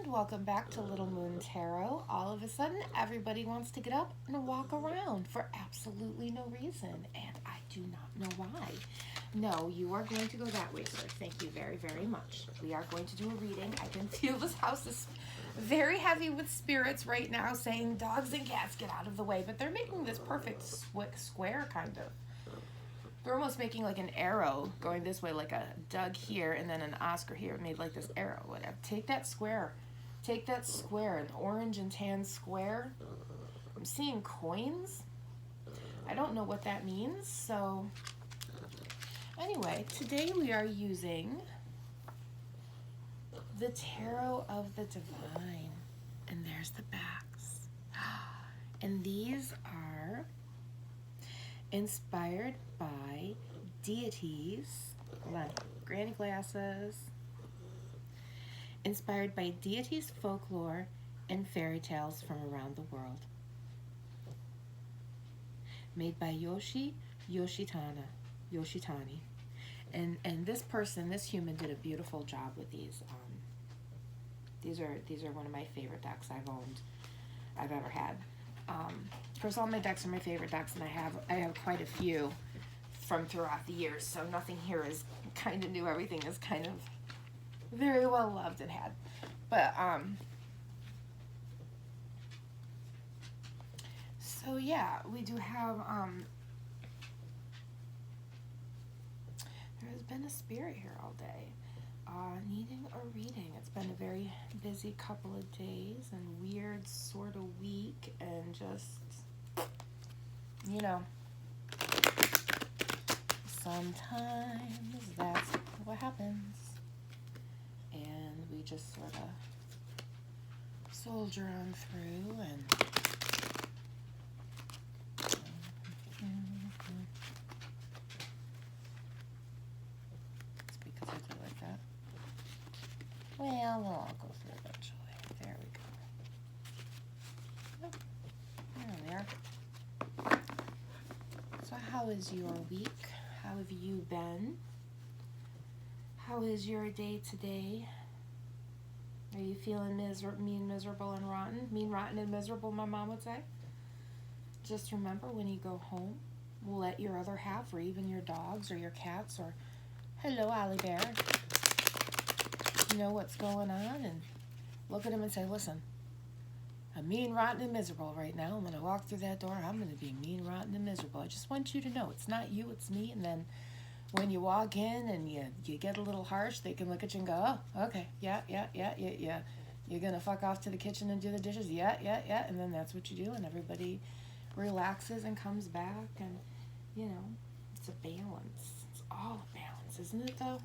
welcome back to Little Moon Tarot. All of a sudden, everybody wants to get up and walk around for absolutely no reason, and I do not know why. No, you are going to go that way, sir. Thank you very, very much. We are going to do a reading. I can feel this house is very heavy with spirits right now saying dogs and cats get out of the way, but they're making this perfect square, kind of. They're almost making like an arrow going this way, like a Doug here and then an Oscar here. It made like this arrow. Whatever. Take that square. Take that square, an orange and tan square. I'm seeing coins. I don't know what that means. So anyway, today we are using the Tarot of the Divine. And there's the backs. And these are inspired by deities, granny glasses, inspired by deities, folklore, and fairy tales from around the world. Made by Yoshitani. And this person, this human, did a beautiful job with these. These are one of my favorite decks I've ever had. Of course, all my decks are my favorite decks, and I have quite a few from throughout the years, so nothing here is kind of new. Everything is kind of very well loved and had. But so yeah, we do have there has been a spirit here all day. Needing a reading. It's been a very busy couple of days and weird sort of week, and just, you know, sometimes that's what happens, and we just sort of soldier on through and it's because I do like that. Well, we'll all go through eventually. There we go. Oh, there we are. So how is your week? How have you been? How is your day today? Are you feeling mean, miserable, and rotten? Mean, rotten, and miserable, my mom would say. Just remember, when you go home, let your other half, or even your dogs or your cats, or hello, Ollie Bear, know what's going on, and look at him and say, listen, I'm mean, rotten, and miserable right now. When I walk through that door, I'm going to be mean, rotten, and miserable. I just want you to know it's not you, it's me. And then when you walk in and you get a little harsh, they can look at you and go, oh, okay, yeah. You're going to fuck off to the kitchen and do the dishes? Yeah. And then that's what you do, and everybody relaxes and comes back, and, you know, it's a balance. It's all a balance, isn't it, though?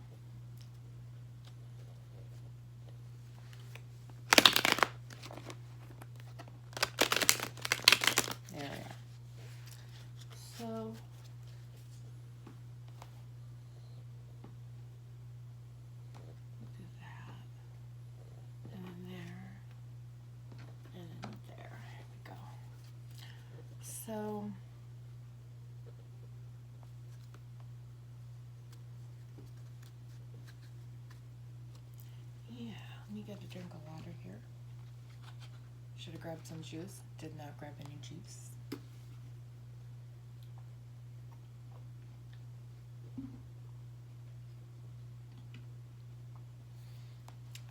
There we are. So, do that, and then there, and then there. There we go. So, yeah, let me get a drink of water here. Should have grabbed some juice. Did not grab any juice.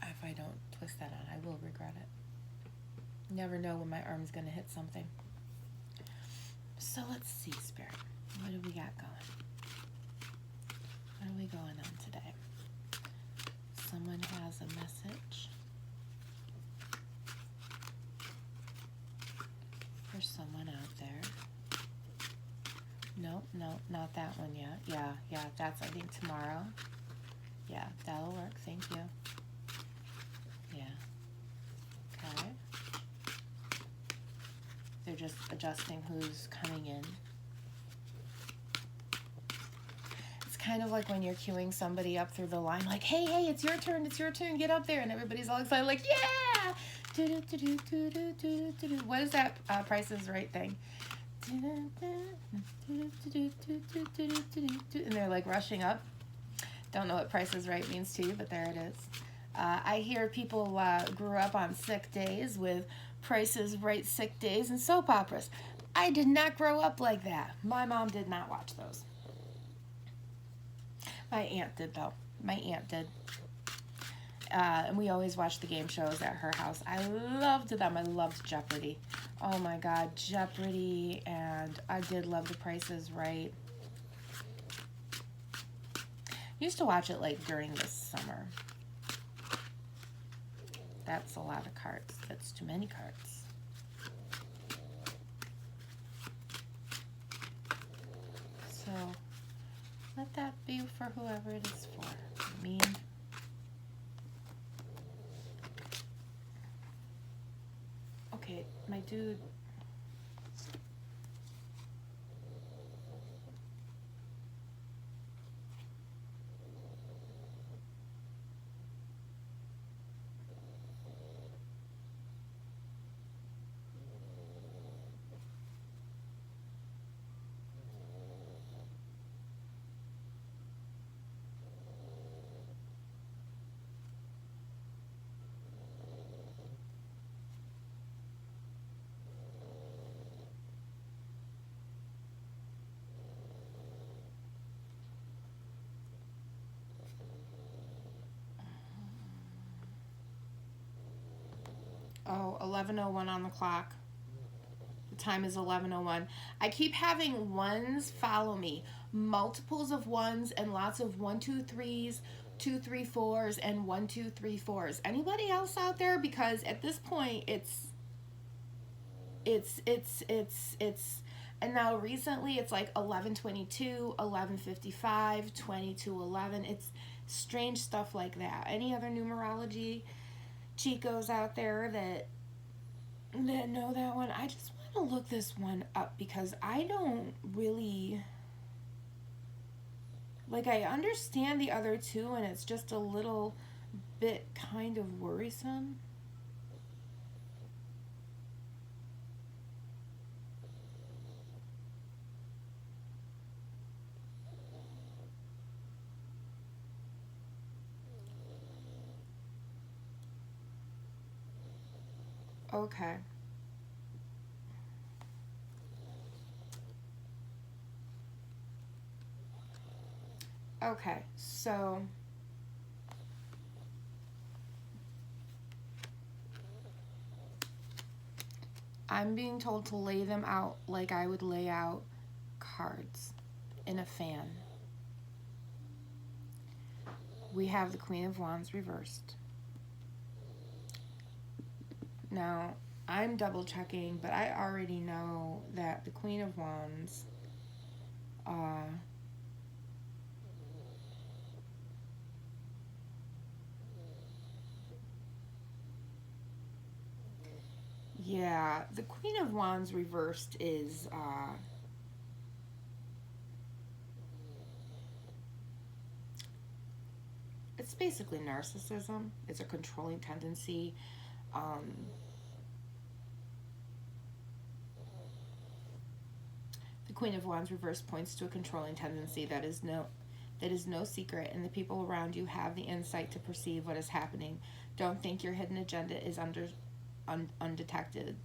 If I don't twist that on, I will regret it. Never know when my arm's going to hit something. So let's see, Spirit. What do we got going? What are we going on today? Someone has a message for someone out there. No, not that one yet. Yeah, that's, I think, tomorrow. Yeah, that'll work. Thank you. Yeah. Okay. They're just adjusting who's coming in. It's kind of like when you're queuing somebody up through the line, like, hey, it's your turn, get up there, and everybody's all excited, like, yeah! What is that Price is Right thing? And they're like rushing up. Don't know what Price is Right means to you, but there it is. I hear people grew up on sick days with Price is Right sick days and soap operas. I did not grow up like that. My mom did not watch those. My aunt did, though. My aunt did. And we always watched the game shows at her house. I loved them. I loved Jeopardy. Oh my God, Jeopardy, and I did love The Price is Right. Used to watch it like during the summer. That's a lot of cards. That's too many cards. So let that be for whoever it is for. Me. Okay, my dude. Oh, 11:01 on the clock. The time is 11:01. I keep having ones follow me. Multiples of ones and lots of 1, 2, 3s, 2, 3, 4s, and 1, 2, 3, 4s. Anybody else out there? Because at this point, it's and now recently it's like 11:22, 11:55, 20 to 11. It's strange stuff like that. Any other numerology chicos out there that know that one? I just want to look this one up because I don't really like. I understand the other two, and it's just a little bit kind of worrisome. Okay. Okay, so I'm being told to lay them out like I would lay out cards in a fan. We have the Queen of Wands reversed. Now, I'm double checking, but I already know that the Queen of Wands yeah, the Queen of Wands reversed is it's basically narcissism. It's a controlling tendency. The Queen of Wands reversed points to a controlling tendency that is no secret, and the people around you have the insight to perceive what is happening. Don't think your hidden agenda is undetected,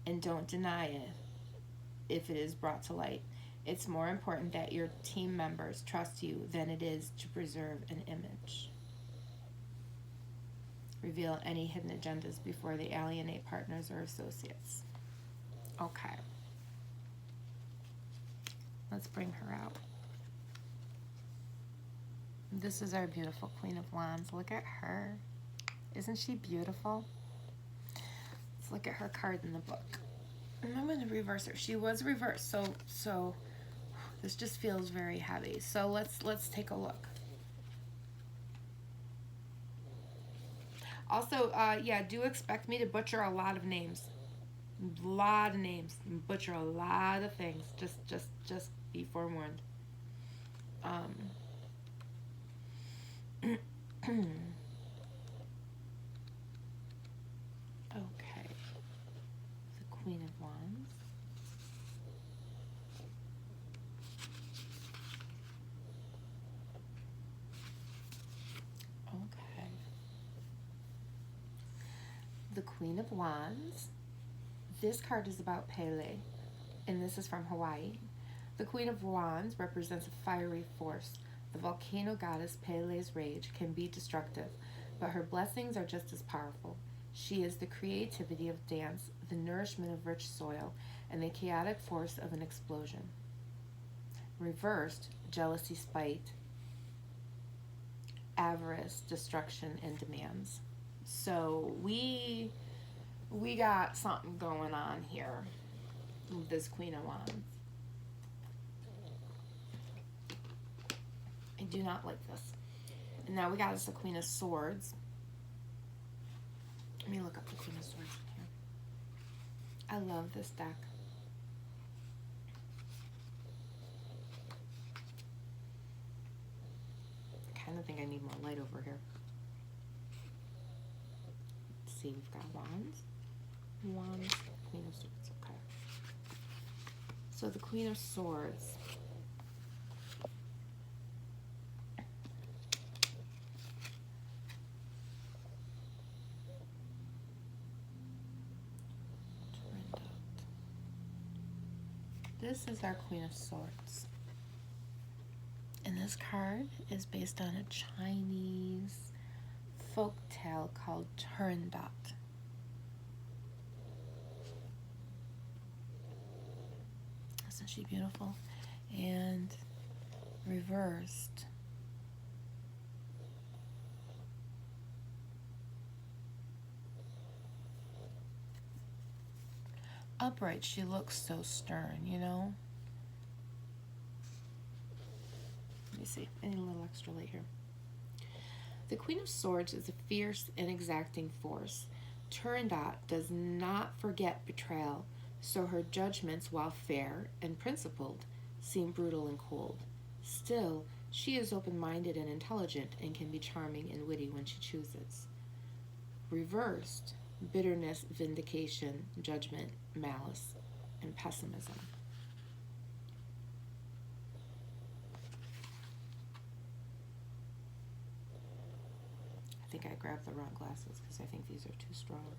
and don't deny it if it is brought to light. It's more important that your team members trust you than it is to preserve an image. Reveal any hidden agendas before they alienate partners or associates. Okay. Let's bring her out. This is our beautiful Queen of Wands. Look at her. Isn't she beautiful? Let's look at her card in the book. And I'm going to reverse her. She was reversed, so this just feels very heavy. So let's take a look. Also, yeah, do expect me to butcher a lot of names. A lot of names. Butcher a lot of things. Just be forewarned. Okay. The Queen of Wands. Okay. the Queen of Wands. This card is about Pele, and this is from Hawaii. The Queen of Wands represents a fiery force. The volcano goddess Pele's rage can be destructive, but her blessings are just as powerful. She is the creativity of dance, the nourishment of rich soil, and the chaotic force of an explosion. Reversed, jealousy, spite, avarice, destruction, and demands. So we got something going on here with this Queen of Wands. I do not like this. And now we got us the Queen of Swords. Let me look up the Queen of Swords in here. I love this deck. I kind of think I need more light over here. Let's see, we've got Wands. Wands, Queen of Swords, okay. So the Queen of Swords. This is our Queen of Swords. And this card is based on a Chinese folk tale called Turandot. Isn't she beautiful? And reversed. Upright, she looks so stern, you know? Let me see. I need a little extra light here. The Queen of Swords is a fierce and exacting force. Turandot does not forget betrayal, so her judgments, while fair and principled, seem brutal and cold. Still, she is open-minded and intelligent and can be charming and witty when she chooses. Reversed, bitterness, vindication, judgment, malice, and pessimism. I think I grabbed the wrong glasses because I think these are too strong.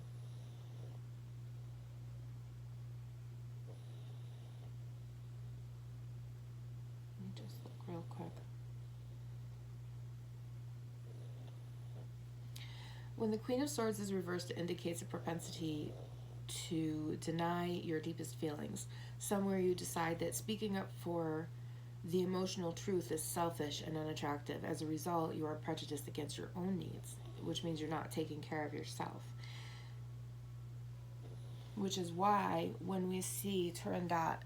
Let me just look real quick. When the Queen of Swords is reversed, it indicates a propensity to deny your deepest feelings. Somewhere you decide that speaking up for the emotional truth is selfish and unattractive. As a result, you are prejudiced against your own needs, which means you're not taking care of yourself. Which is why when we see Turandot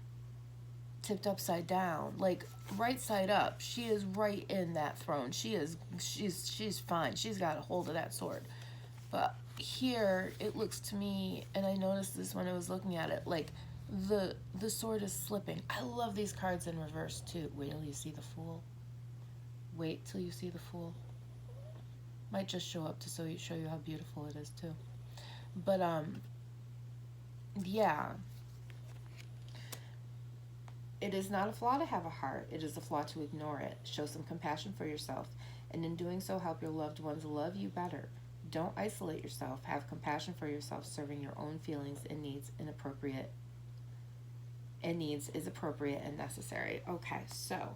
tipped upside down, like right side up, she is right in that throne. She's fine. She's got a hold of that sword. But here it looks to me, and I noticed this when I was looking at it, like the sword is slipping. I love these cards in reverse too. Wait till you see the Fool. Wait till you see the Fool. Might just show up to show you how beautiful it is too. But yeah. It is not a flaw to have a heart. It is a flaw to ignore it. Show some compassion for yourself, and in doing so, help your loved ones love you better. Don't isolate yourself. Have compassion for yourself, serving your own feelings and needs is appropriate and necessary. Okay, so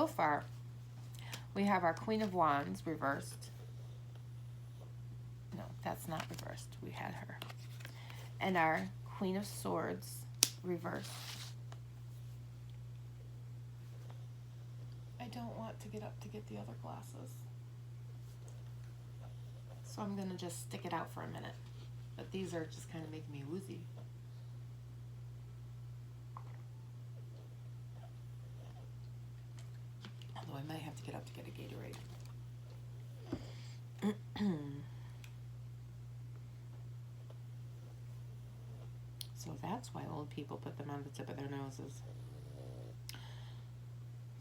far we have our Queen of Wands reversed. No, that's not reversed. We had her. And our Queen of Swords reversed. I don't want to get up to get the other glasses. So I'm going to just stick it out for a minute. But these are just kind of making me woozy. Although I might have to get up to get a Gatorade. So that's why old people put them on the tip of their noses.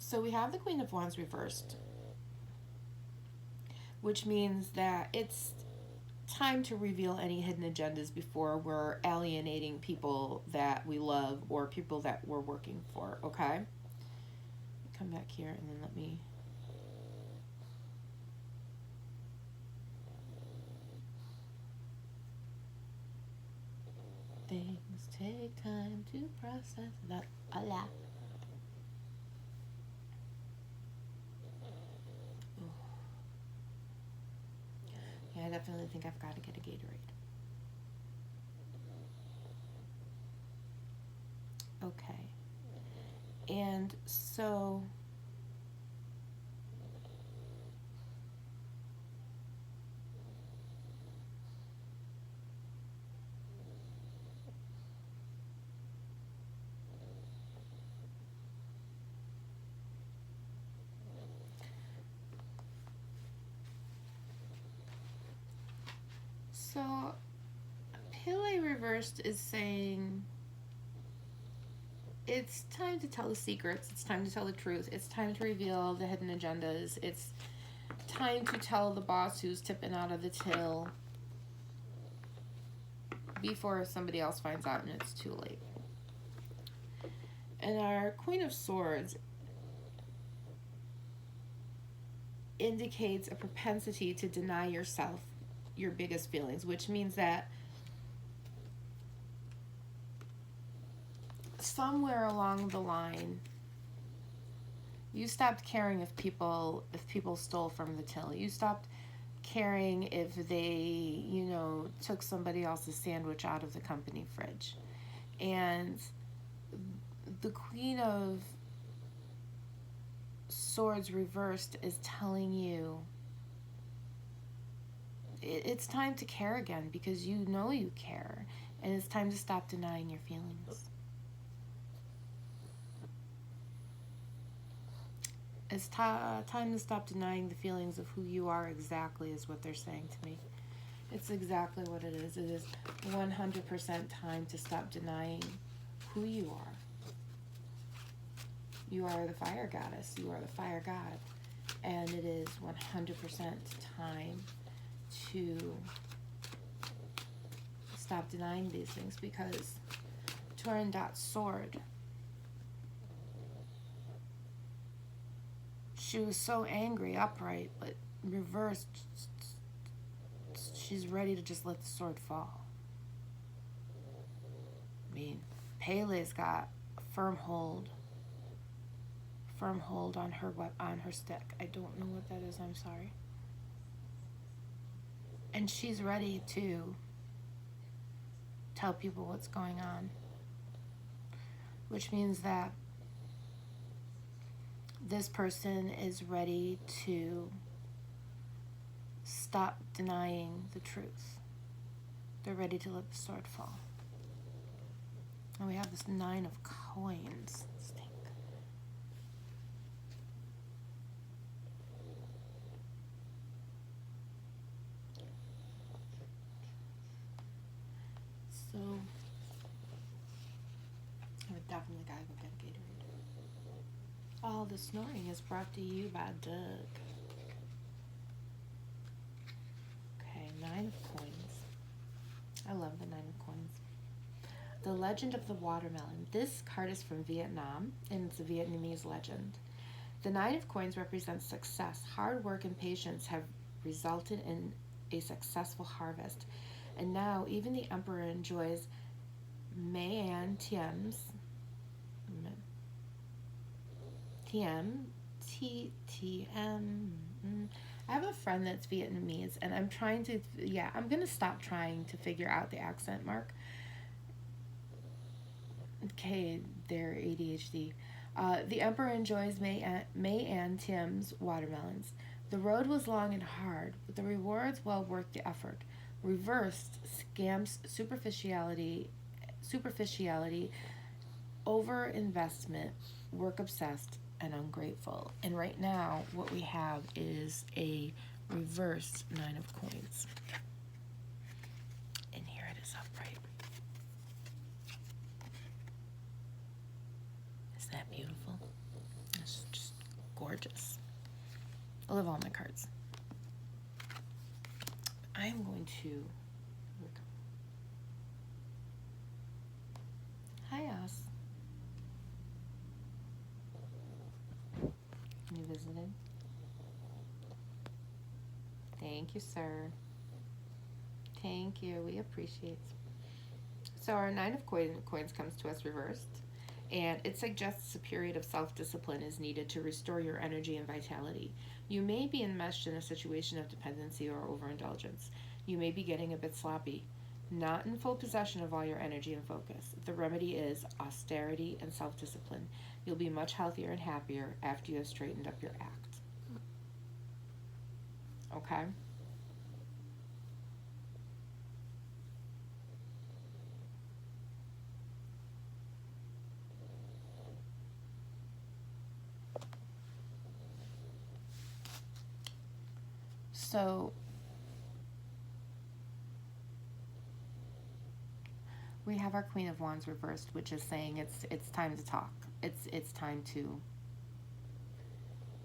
So we have the Queen of Wands reversed, which means that it's time to reveal any hidden agendas before we're alienating people that we love or people that we're working for, okay? Come back here and then let me Things take time to process. That a lot. Yeah, I definitely think I've got to get a Gatorade. Okay. And so so Pele Reversed is saying it's time to tell the secrets, it's time to tell the truth, it's time to reveal the hidden agendas, it's time to tell the boss who's tipping out of the till before somebody else finds out and it's too late. And our Queen of Swords indicates a propensity to deny yourself your biggest feelings, which means that somewhere along the line you stopped caring if people stole from the till. You stopped caring if they, took somebody else's sandwich out of the company fridge. And the Queen of Swords Reversed is telling you it's time to care again, because you know you care, and it's time to stop denying your feelings. It's time to stop denying the feelings of who you are exactly, is what they're saying to me. It's exactly what it is. It is 100% time to stop denying who you are. You are the fire goddess. You are the fire god. And it is 100% time to stop denying these things, because Turandot's sword, she was so angry upright, but reversed, she's ready to just let the sword fall. I mean, Pele's got a firm hold on her stick. I don't know what that is, I'm sorry. And she's ready to tell people what's going on, which means that this person is ready to stop denying the truth. They're ready to let the sword fall. And we have this 9 of coins. Stink. So I would definitely gotta go get a Gatorade. All the snoring is brought to you by Doug. Okay, 9 of coins. I love the 9 of coins. The Legend of the Watermelon. This card is from Vietnam, and it's a Vietnamese legend. The 9 of coins represents success. Hard work and patience have resulted in a successful harvest. And now even the emperor enjoys Mai An Thiem's I have a friend that's Vietnamese, and I'm going to stop trying to figure out the accent mark. Okay, they're ADHD. The emperor enjoys Mai An Thiem's watermelons. The road was long and hard, but the rewards well worth the effort. Reversed scams superficiality, over-investment, work-obsessed, and ungrateful. And right now, what we have is a reversed 9 of coins. And here it is upright. Isn't that beautiful? It's just gorgeous. I love all my cards. I'm going to... Hi, Oz. You visited? Thank you, sir. Thank you. We appreciate it. So our Nine of Coins comes to us reversed, and it suggests a period of self-discipline is needed to restore your energy and vitality. You may be enmeshed in a situation of dependency or overindulgence. You may be getting a bit sloppy, not in full possession of all your energy and focus. The remedy is austerity and self-discipline. You'll be much healthier and happier after you have straightened up your act. Okay? So we have our Queen of Wands reversed, which is saying it's time to talk. It's time to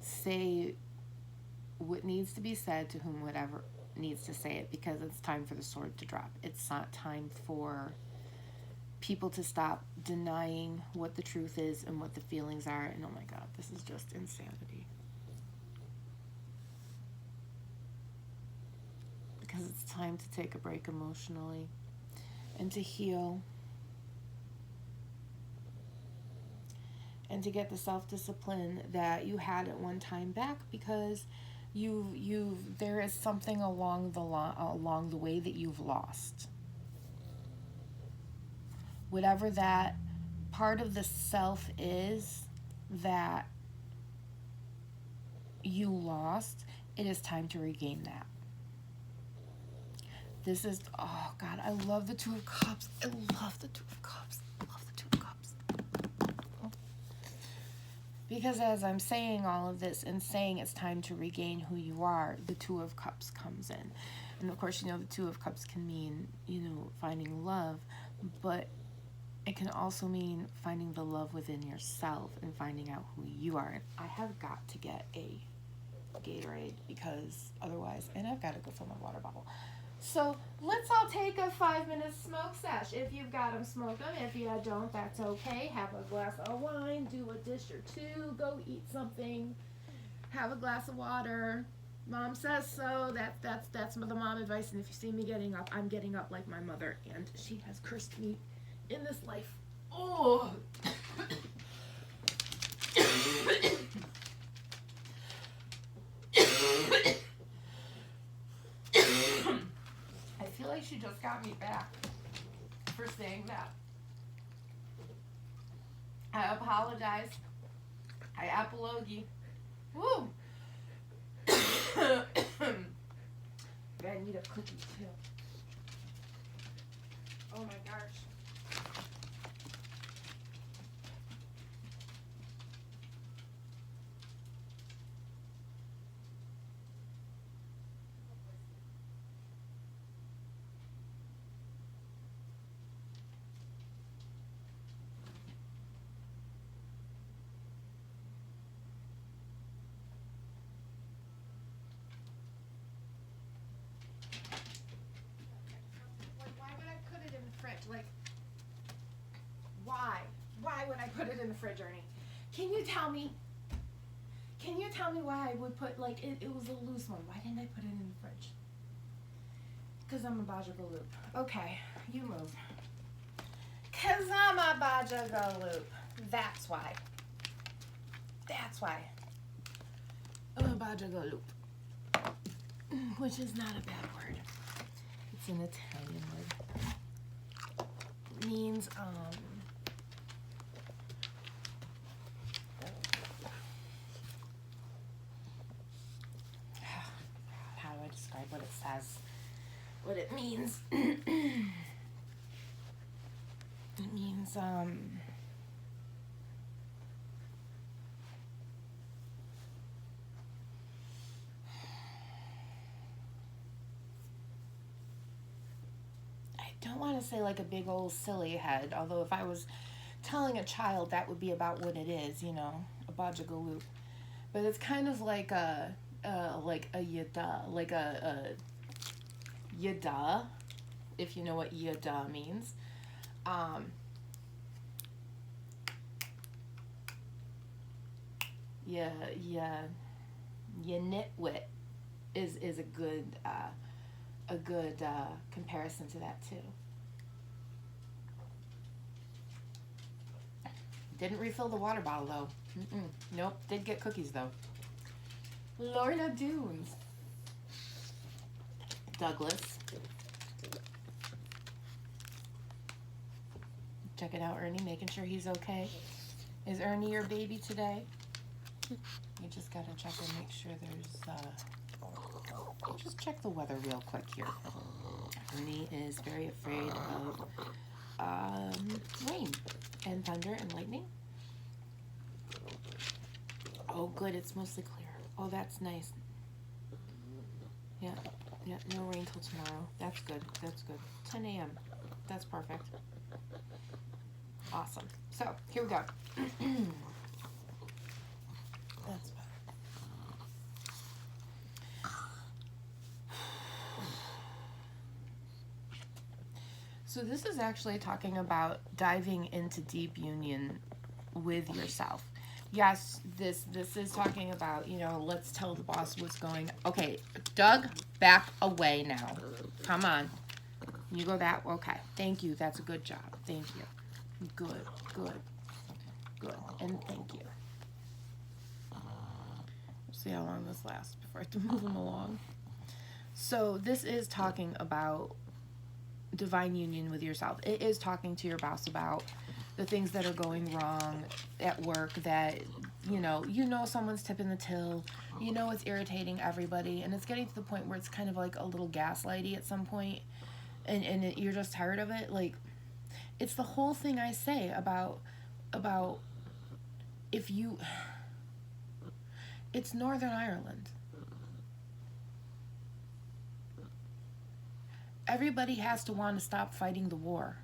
say what needs to be said to whom whatever needs to say it, because it's time for the sword to drop. It's not time for people to stop denying what the truth is and what the feelings are. And oh my God, this is just insanity. Because it's time to take a break emotionally and to heal and to get the self-discipline that you had at one time back, because there is something along the way that you've lost. Whatever that part of the self is that you lost, it is time to regain that. This is, oh God, I love the Two of Cups. I love the Two of Cups. I love the Two of Cups. Because as I'm saying all of this and saying it's time to regain who you are, the Two of Cups comes in. And of course, the Two of Cups can mean, finding love, but it can also mean finding the love within yourself and finding out who you are. And I have got to get a Gatorade because otherwise, and I've got to go fill my water bottle. So let's all take a 5-minute smoke sesh. If you've got them, smoke them. If you don't, that's okay. Have a glass of wine, do a dish or two, go eat something, have a glass of water. Mom says so. That's the mom advice. And if you see me getting up, I'm getting up like my mother, and she has cursed me in this life. Oh. I feel like she just got me back for saying that. I apologize. I apology. Woo! I need a cookie too. Oh my gosh. Like, why? Why would I put it in the fridge, Ernie? Can you tell me? Can you tell me why I would put, like, it was a loose one. Why didn't I put it in the fridge? Because I'm a Bajagaloop. Okay, you move. Because I'm a Bajagaloop. That's why. That's why. I'm a Bajagaloop. Which is not a bad word. It's an Italian word. Means how do I describe what it says, what it means? It means I don't want to say like a big old silly head, although if I was telling a child that would be about what it is, a Bajagaloop. But it's kind of like a yada, like a yada, if you know what yada means. Yeah, nitwit is a good comparison to that too. Didn't refill the water bottle, though. Nope. Did get cookies, though. Lorna Doones. Douglas. Check it out, Ernie, making sure he's okay. Is Ernie your baby today? You just gotta check and make sure there's, just check the weather real quick here. Ernie is very afraid of rain and thunder and lightning. Oh, good, it's mostly clear. Oh, that's nice. Yeah, no rain till tomorrow. That's good, 10 a.m. That's perfect. Awesome. So, here we go. That's better. So this is actually talking about diving into deep union with yourself. Yes, this is talking about, let's tell the boss what's going. Okay, Doug, back away now. Come on. You go that. Okay. Thank you. That's a good job. Thank you. Good. And thank you. We'll see how long this lasts before I have to move him along. So this is talking about divine union with yourself. It is talking to your boss about the things that are going wrong at work, that someone's tipping the till, it's irritating everybody, and it's getting to the point where it's kind of like a little gaslighty at some point, and you're just tired of it. Like, it's the whole thing I say about if you, it's Northern Ireland. Everybody has to want to stop fighting the war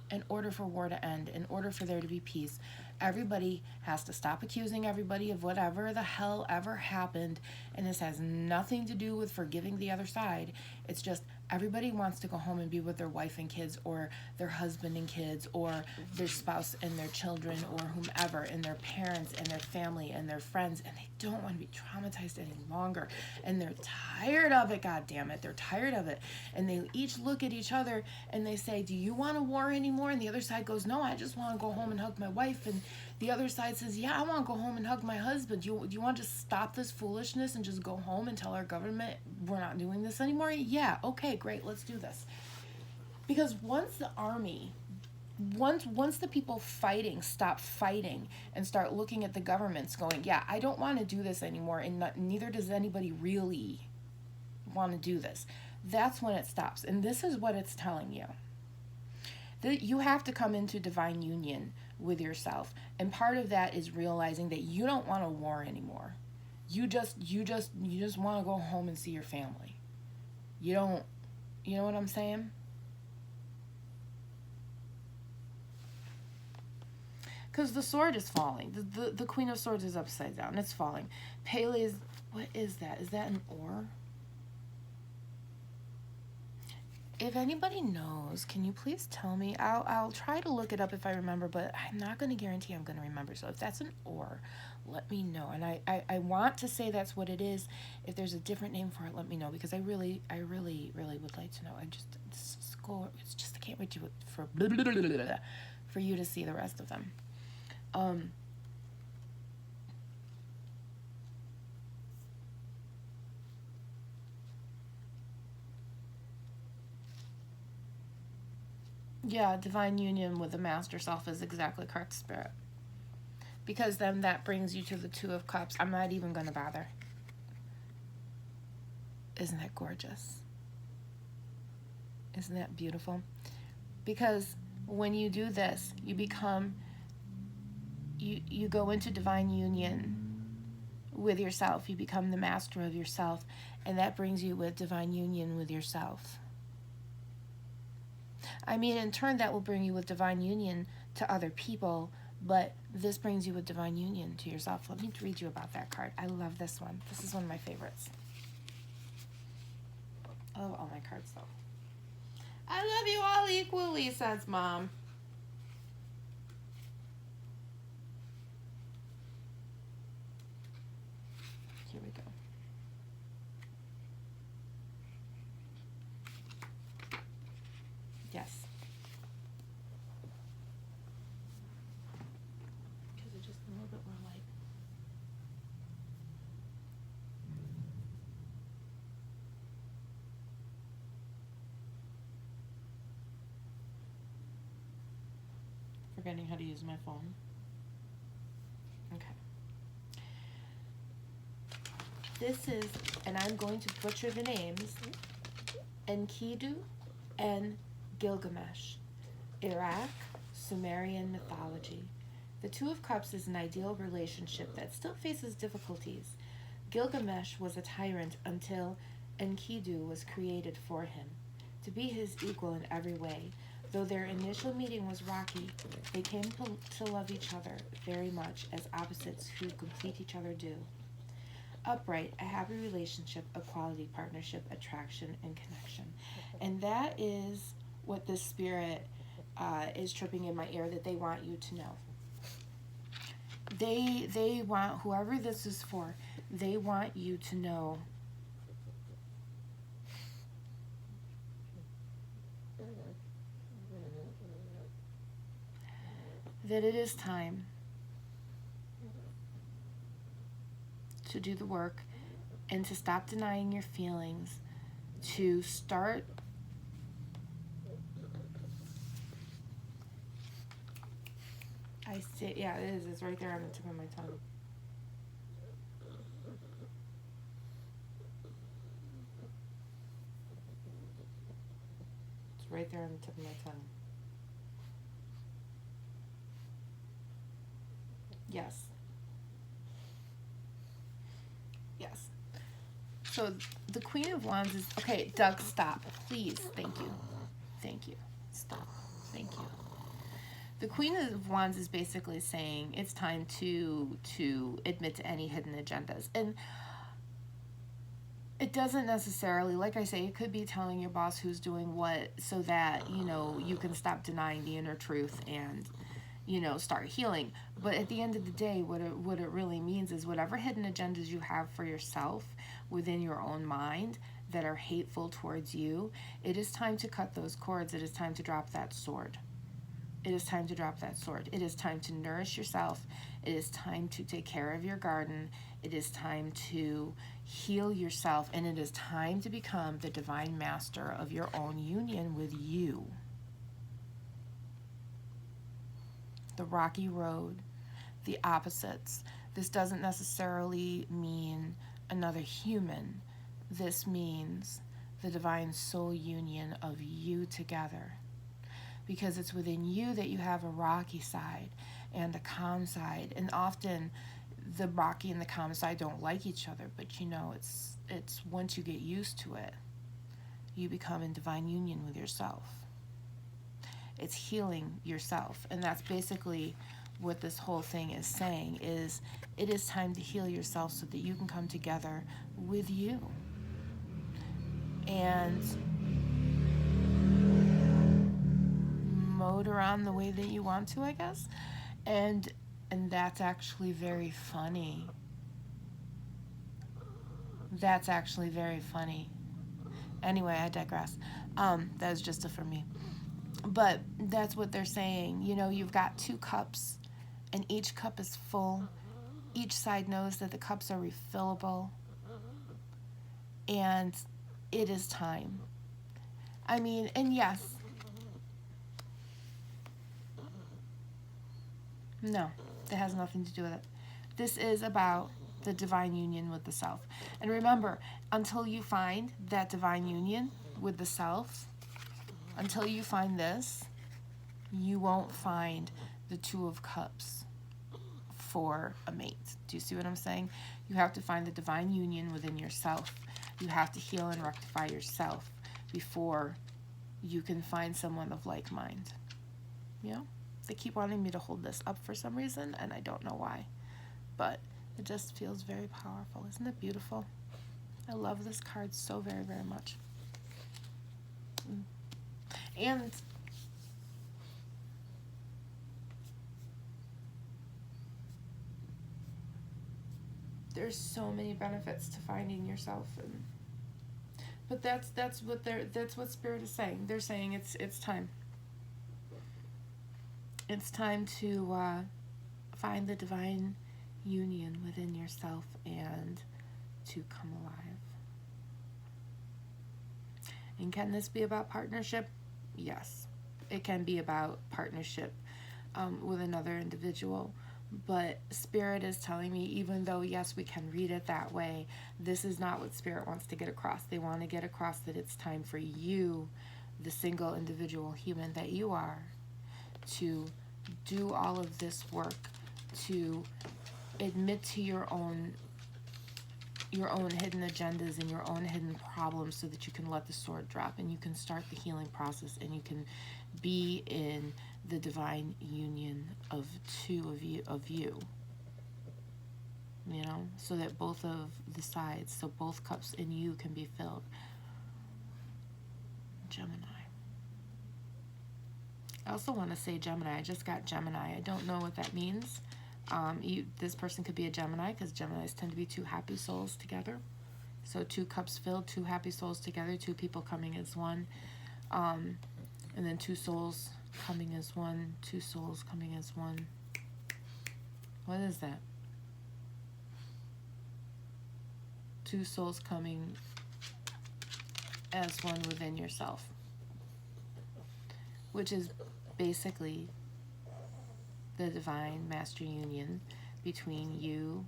in order for war to end, in order for there to be peace. Everybody has to stop accusing everybody of whatever the hell ever happened, and this has nothing to do with forgiving the other side. It's just everybody wants to go home and be with their wife and kids, or their husband and kids, or their spouse and their children, or whomever, and their parents and their family and their friends, and they don't want to be traumatized any longer, and they're tired of it. God damn it, they're tired of it. And they each look at each other and they say, do you want a war anymore? And the other side goes, no, I just want to go home and hug my wife. And the other side says, yeah, I want to go home and hug my husband. Do you want to just stop this foolishness and just go home and tell our government we're not doing this anymore? Yeah, okay, great, let's do this. Because once the army, once the people fighting stop fighting and start looking at the governments going, yeah, I don't want to do this anymore, and neither does anybody really want to do this, that's when it stops. And this is what it's telling you. That you have to come into divine union with yourself. And part of that is realizing that you don't want a war anymore. You just want to go home and see your family. You know what I'm saying? Because the sword is falling. The Queen of Swords is upside down. It's falling. Pele is, what is that? Is that an oar? If anybody knows, can you please tell me? I'll try to look it up if I remember, but I'm not going to guarantee I'm going to remember. So if that's an oar, let me know. And I want to say that's what it is. If there's a different name for it, let me know, because I really would like to know. I can't wait for you to see the rest of them. Yeah, divine union with the master self is exactly correct, Spirit. Because then that brings you to the Two of Cups. I'm not even going to bother. Isn't that gorgeous? Isn't that beautiful? Because when you do this, you become, you go into divine union with yourself. You become the master of yourself. And that brings you with divine union with yourself. I mean, in turn, that will bring you with divine union to other people, but this brings you with divine union to yourself. Let me read you about that card. I love this one. This is one of my favorites. I love all my cards, though. I love you all equally, says Mom. Here we go. Yes. forgetting how to use my phone. Okay. This is, and I'm going to butcher the names, Enkidu and Gilgamesh, Iraq, Sumerian mythology. The Two of Cups is an ideal relationship that still faces difficulties. Gilgamesh was a tyrant until Enkidu was created for him, to be his equal in every way. Though their initial meeting was rocky, they came to love each other very much, as opposites who complete each other do. Upright, a happy relationship, equality, partnership, attraction, and connection. And that is what the spirit is tripping in my ear that they want you to know. They want, whoever this is for, they want you to know that it is time to do the work and to stop denying your feelings, to start yeah, it is. It's right there on the tip of my tongue. It's right there on the tip of my tongue. Yes. Yes. So the Queen of Wands is, okay, Doug, stop. Please. Thank you. Thank you. Stop. Thank you. The Queen of Wands is basically saying it's time to admit to any hidden agendas. And it doesn't necessarily, like I say, it could be telling your boss who's doing what so that, you know, you can stop denying the inner truth and, you know, start healing. But at the end of the day, what it really means is whatever hidden agendas you have for yourself within your own mind that are hateful towards you, it is time to cut those cords. It is time to drop that sword. It is time to drop that sword. It is time to nourish yourself. It is time to take care of your garden. It is time to heal yourself. And it is time to become the divine master of your own union with you. The rocky road, the opposites. This doesn't necessarily mean another human. This means the divine soul union of you together. Because it's within you that you have a rocky side and a calm side. And often the rocky and the calm side don't like each other, but you know, it's once you get used to it, you become in divine union with yourself. It's healing yourself. And that's basically what this whole thing is saying, is it is time to heal yourself so that you can come together with you. And motor on the way that you want to, I guess. And that's actually very funny. That's actually very funny. Anyway, I digress. That was just for me. But that's what they're saying. You know, you've got two cups, and each cup is full. Each side knows that the cups are refillable. And it is time. I mean, and yes. No, it has nothing to do with it. This is about the divine union with the self. And remember, until you find that divine union with the self, until you find this, you won't find the Two of Cups for a mate. Do you see what I'm saying? You have to find the divine union within yourself. You have to heal and rectify yourself before you can find someone of like mind. You know? They keep wanting me to hold this up for some reason, and I don't know why. But it just feels very powerful. Isn't it beautiful? I love this card so very, very much. And there's so many benefits to finding yourself, but that's what Spirit is saying. They're saying it's time. It's time to find the divine union within yourself and to come alive. And can this be about partnership? Yes, it can be about partnership. with another individual. But Spirit is telling me, even though, yes, we can read it that way, this is not what Spirit wants to get across. They want to get across that it's time for you, the single individual human that you are, to do all of this work, to admit to your own hidden agendas and your own hidden problems, so that you can let the sword drop and you can start the healing process, and you can be in the divine union of two of you, you know, so that both of the sides, so both cups in you can be filled. Gemini. I also want to say Gemini. I just got Gemini. I don't know what that means. This person could be a Gemini, because Geminis tend to be two happy souls together. So 2 cups filled, 2 happy souls together, 2 people coming as one. And then 2 souls coming as one, 2 souls coming as one. What is that? 2 souls coming as one within yourself, which is basically the divine master union between you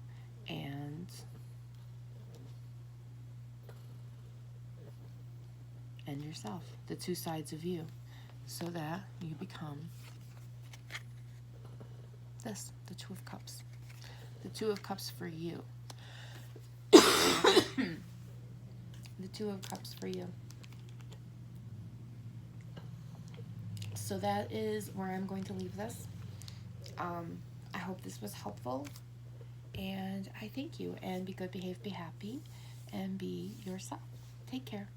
and yourself, the 2 sides of you, so that you become this, the 2 of Cups. The 2 of Cups for you. The 2 of Cups for you. So that is where I'm going to leave this. I hope this was helpful, and I thank you. And be good, behave, be happy, and be yourself. Take care.